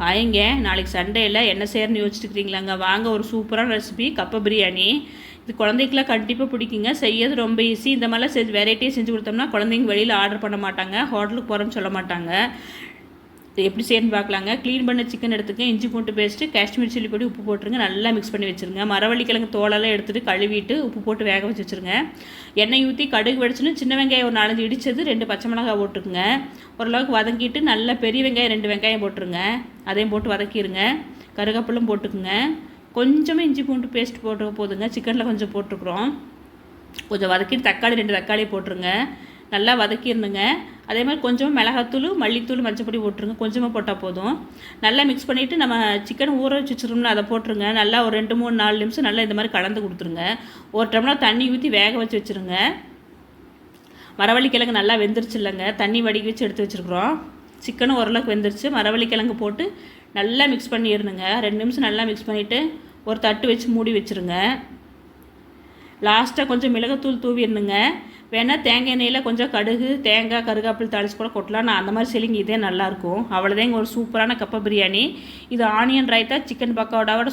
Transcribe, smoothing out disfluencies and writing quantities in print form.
ஹாய்ங்க, நாளைக்கு சண்டேல என்ன செய்யறன்னு யோசிச்சுருக்கிறீங்களாங்க? வாங்க, ஒரு சூப்பரான ரெசிபி கப்ப பிரியாணி. இது குழந்தைக்கெலாம் கண்டிப்பாக பிடிக்குங்க. செய்யறது ரொம்ப ஈஸி. இந்த மாதிரிலாம் வெரைட்டியாக செஞ்சு கொடுத்தோம்னா குழந்தைங்க வெளியில் ஆர்டர் பண்ண மாட்டாங்க, ஹோட்டலுக்கு போகிறோன்னு சொல்ல மாட்டாங்க. எப்படி செய்யணும்னு பார்க்கலாங்க. க்ளீன் பண்ண சிக்கன் எடுத்துங்க, இஞ்சி பூண்டு பேஸ்ட்டு, காஷ்மீர் சில்லி பொடி, உப்பு போட்டுருங்க, நல்லா மிக்ஸ் பண்ணி வச்சுருங்க. மரவள்ளிக்கிழங்கு தோலெல்லாம் எடுத்துகிட்டு கழுவிட்டு உப்பு போட்டு வேக வச்சு வச்சுருங்க. எண்ணெய் ஊற்றி கடுகு வெடிச்சுன்னு சின்ன வெங்காயம் ஒரு 4 இடிச்சது, 2 பச்சை மிளகாய் போட்டுருங்க. ஓரளவுக்கு வதக்கிட்டு நல்லா பெரிய வெங்காயம் 2 வெங்காயம் போட்டுருங்க. அதையும் போட்டு வதக்கிடுங்க. கருவேப்பிலும் போட்டுக்குங்க. கொஞ்சமாக இஞ்சி பூண்டு பேஸ்ட் போட்டு போதுங்க. சிக்கனில் கொஞ்சம் போட்டுருக்குறோம். கொஞ்சம் வதக்கிட்டு தக்காளி 2 தக்காளி போட்டுருங்க. நல்லா வதக்கிடணுங்க. அதே மாதிரி கொஞ்சமாக மிளகாத்தூள், மல்லித்தூள், மஞ்சப்பொடி போட்டுருங்க. கொஞ்சமாக போட்டால் போதும். நல்லா மிக்ஸ் பண்ணிவிட்டு நம்ம சிக்கன் ஊற வச்சு வச்சுருந்தோம்னா அதை போட்டுருங்க. நல்லா ஒரு 2, 3, 4 நிமிஷம் நல்லா இந்த மாதிரி கலந்து கொடுத்துருங்க. ஒரு டம்ளர் தண்ணி ஊற்றி வேக வச்சு வச்சுருங்க. மரவள்ளிக்கிழங்கு நல்லா வெந்துருச்சு இல்லைங்க, தண்ணி வடிக்க வச்சு எடுத்து வச்சுருக்குறோம். சிக்கனும் ஓரளவுக்கு வெந்துருச்சு. மரவள்ளிக்கிழங்கு போட்டு நல்லா மிக்ஸ் பண்ணிடணுங்க. 2 நிமிஷம் நல்லா மிக்ஸ் பண்ணிவிட்டு ஒரு தட்டு வச்சு மூடி வச்சுருங்க. லாஸ்ட்டாக கொஞ்சம் மிளகாத்தூள் தூவிடணுங்க. வேணால் தேங்காய் எண்ணெயில் கொஞ்சம் கடுகு, தேங்காய், கருகாப்பில் தாளிச்சு கூட கொட்டலாம். நான் அந்த மாதிரி செய்லிங்க, இதே நல்லாயிருக்கும். அவ்வளோதாங்க, ஒரு சூப்பரான கப்ப பிரியாணி. இது ஆனியன் ரைத்தா, சிக்கன் பக்கோடாவோட